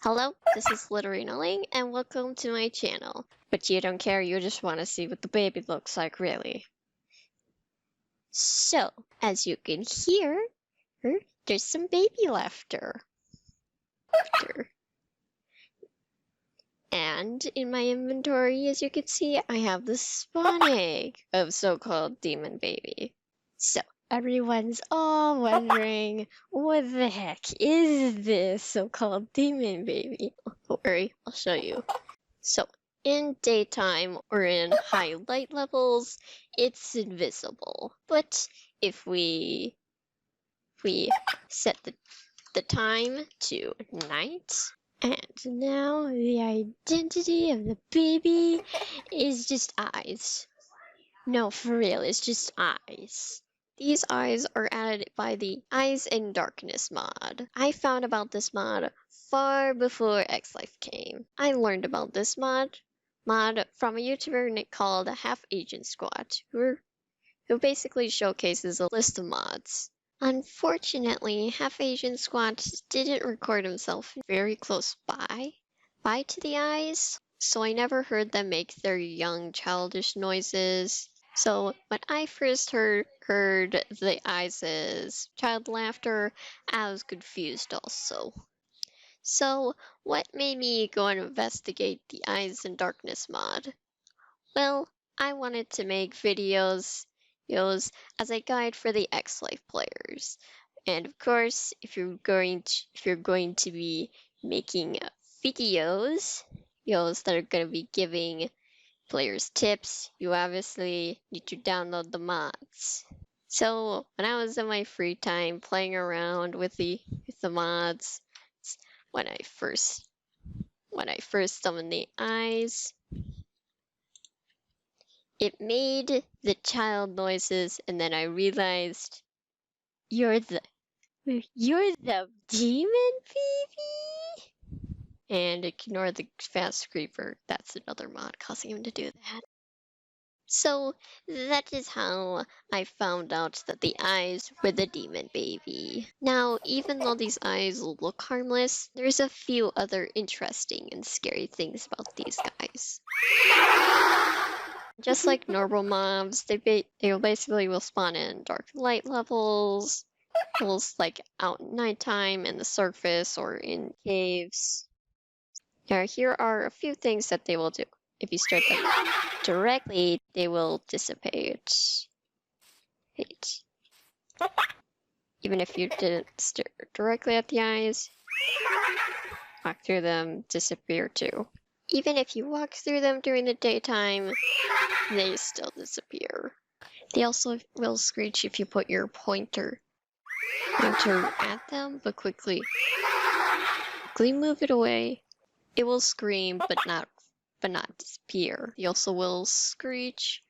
Hello, this is Litterina Ling, and welcome to my channel. But you don't care, you just want to see what the baby looks like, really. So, as you can hear, there's some baby laughter. And in my inventory, as you can see, I have the spawn egg of so-called demon baby. So, everyone's all wondering, what the heck is this so-called demon baby? Don't worry, I'll show you. So, in daytime or in high light levels, it's invisible. But if we set the time to night, and now the identity of the baby is just eyes. No, for real, it's just eyes. These eyes are added by the Eyes in Darkness mod. I found about this mod far before X-Life came. I learned about this mod from a YouTuber called Half Agent Squad, who basically showcases a list of mods. Unfortunately, Half Agent Squad didn't record himself very close by to the eyes, so I never heard them make their young childish noises. So when I first heard the eyes' child laughter, I was confused also. So what made me go and investigate the Eyes in Darkness mod? Well, I wanted to make videos as a guide for the X-Life players. And of course, if you're going to be making videos that are going to be giving players tips, you obviously need to download the mods. So when I was in my free time playing around with the mods, when I first summoned the eyes, it made the child noises, and then I realized you're the demon baby. And ignore the fast creeper. That's another mod causing him to do that. So that is how I found out that the eyes were the demon baby. Now, even though these eyes look harmless, there's a few other interesting and scary things about these guys. Just like normal mobs, they basically will spawn in dark light levels like out at nighttime in the surface or in caves. Now, here are a few things that they will do. If you start them directly, they will dissipate. Even if you didn't stare directly at the eyes, walk through them, disappear too. Even if you walk through them during the daytime, they still disappear. They also will screech if you put your pointer at them, but quickly move it away. It will scream, but not disappear. They also will screech,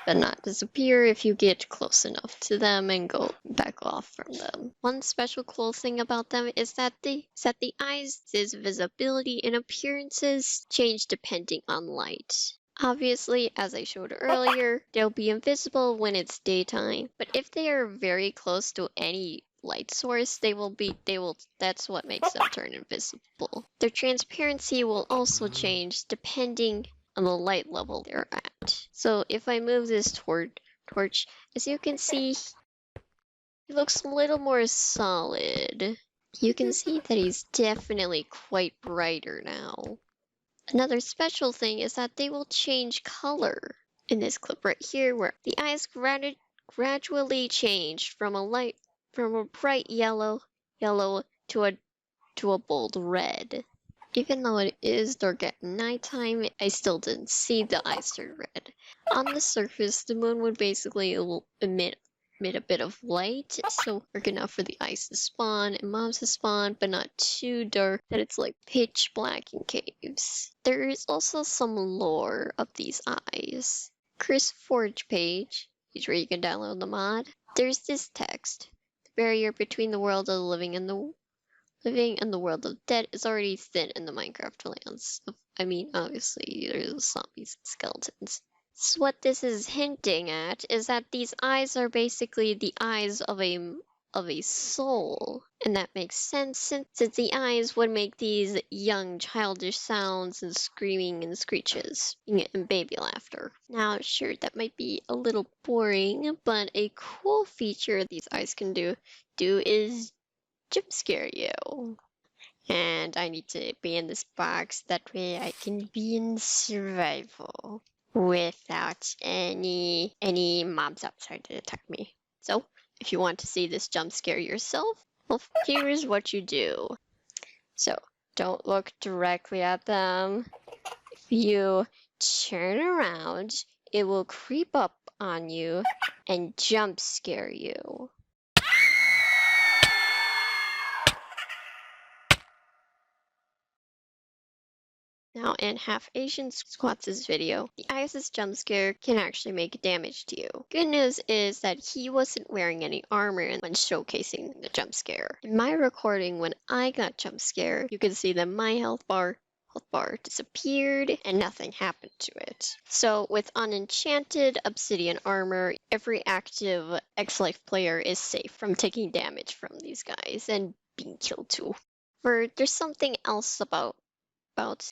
but not disappear if you get close enough to them and go back off from them. One special cool thing about them is that the eyes' visibility and appearances change depending on light. Obviously, as I showed earlier, they'll be invisible when it's daytime, but if they are very close to any light source, that's what makes them turn invisible. Their transparency will also change depending on the light level they're at. So if I move this torch, as you can see, he looks a little more solid. You can see that he's definitely quite brighter now. Another special thing is that they will change color. In this clip right here, where the eyes gradually change from a bright yellow to a bold red. Even though it is dark at nighttime, I still didn't see the eyes turn red. On the surface, the moon would basically emit a bit of light, so dark enough for the eyes to spawn and mobs to spawn, but not too dark that it's like pitch black in caves. There is also some lore of these eyes. Chris Forge page is where you can download the mod. There's this text: the barrier between the world of the living and the world of the dead is already thin in the Minecraft lands. I mean, obviously, there's zombies and skeletons. So what this is hinting at is that these eyes are basically the eyes of a of a soul. And that makes sense since the eyes would make these young childish sounds and screaming and screeches and baby laughter. Now, sure, that might be a little boring, but a cool feature these eyes can do is jump scare you. And I need to be in this box, that way I can be in survival without any mobs outside to attack me. So, if you want to see this jump scare yourself, well, here's what you do. So, don't look directly at them. If you turn around, it will creep up on you and jump scare you. Now, in Half Asian Squats' video, the Isis jump scare can actually make damage to you. Good news is that he wasn't wearing any armor when showcasing the jump scare. In my recording, when I got jump scared, you can see that my health bar disappeared and nothing happened to it. So with unenchanted obsidian armor, every active X-Life player is safe from taking damage from these guys and being killed too. There's something else about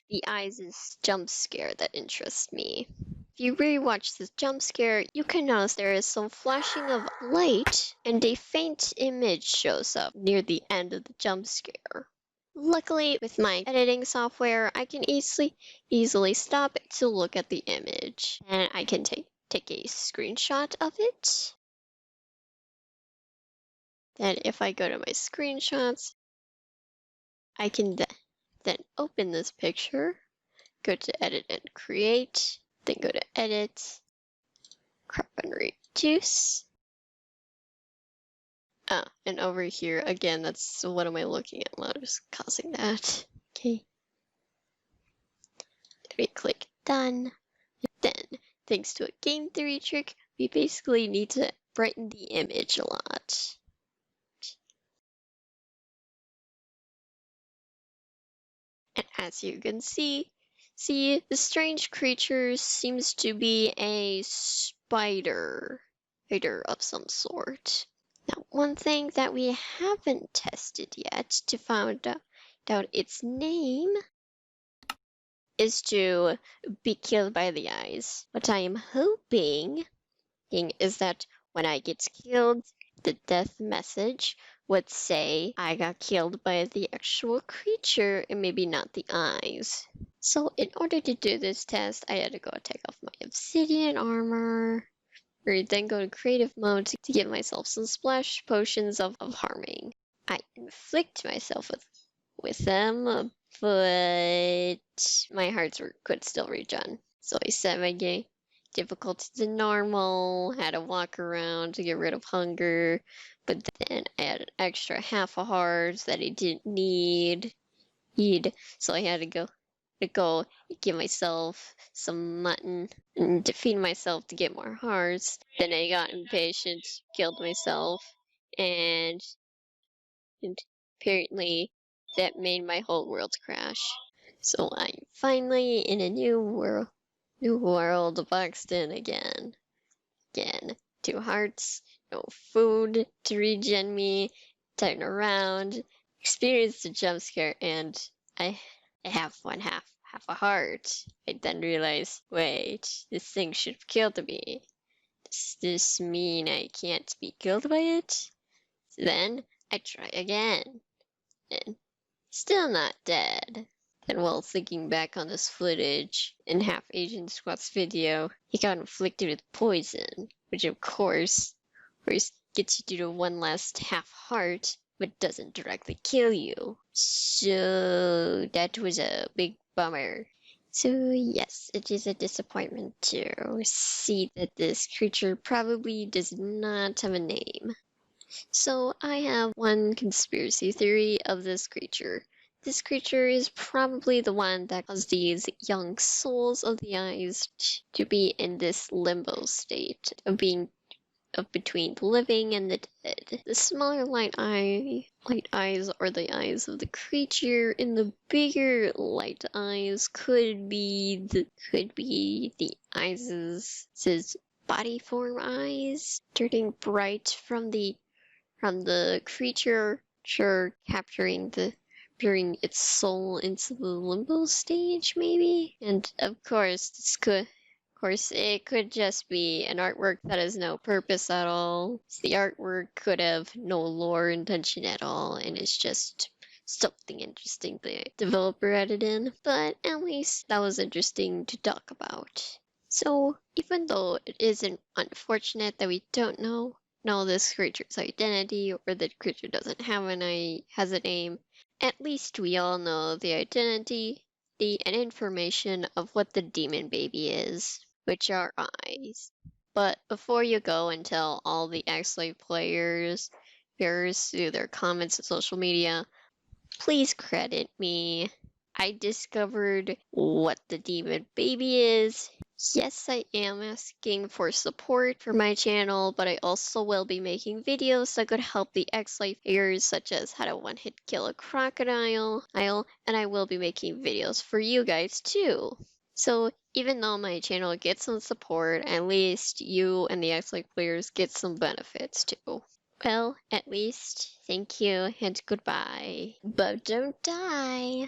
the eyes' jump scare that interests me. If you rewatch this jump scare, you can notice there is some flashing of light and a faint image shows up near the end of the jump scare. Luckily, with my editing software, I can easily stop to look at the image, and I can take a screenshot of it. Then if I go to my screenshots, I can then open this picture, go to edit and create, then go to edit, crop and reduce. And over here, again, that's what am I looking at? What is causing that? Okay. We click done. Then, thanks to a game theory trick, we basically need to brighten the image a lot. And as you can see, the strange creature seems to be a spider of some sort. Now, one thing that we haven't tested yet to find out its name is to be killed by the eyes. What I am hoping is that when I get killed, the death message would say I got killed by the actual creature and maybe not the eyes. So in order to do this test, I had to go take off my obsidian armor, or then go to creative mode to give myself some splash potions of harming. I inflict myself with them, but my hearts could still regen. So I set my game difficulty to normal, had to walk around to get rid of hunger, but then I had an extra half a heart that I didn't need, so I had to go give myself some mutton and to feed myself to get more hearts. Then I got impatient, killed myself, and apparently that made my whole world crash. So I'm finally in a new world boxed in again. 2 hearts, no food to regen me, turn around, experience the jump scare, and I have half a heart. I then realize, wait, this thing should have killed me. Does this mean I can't be killed by it? So then I try again, and still not dead. Then while thinking back on this footage in Half Asian Squat's video, he got inflicted with poison, which of course gets you to do one last half heart, but doesn't directly kill you. So that was a big bummer. So yes, it is a disappointment to see that this creature probably does not have a name. So I have one conspiracy theory of this creature. This creature is probably the one that caused these young souls of the eyes to be in this limbo state of between the living and the dead. The smaller light eyes are the eyes of the creature, and the bigger light eyes could be the eyes' body form eyes, turning bright from the from the creature capturing its soul into the limbo stage, maybe. And of course, it could just be an artwork that has no purpose at all. The artwork could have no lore intention at all, and it's just something interesting the developer added in. But at least that was interesting to talk about. So even though it isn't unfortunate that we don't know this creature's identity, or that creature doesn't have has a name, at least we all know the identity, and information of what the demon baby is, which are eyes. But before you go and tell all the X-Life players, viewers through their comments on social media, please credit me. I discovered what the demon baby is. Yes, I am asking for support for my channel, but I also will be making videos that could help the X-Life players, such as how to one-hit kill a crocodile, and I will be making videos for you guys too. So even though my channel gets some support, at least you and the X-Life players get some benefits too. Well, at least thank you and goodbye. But don't die.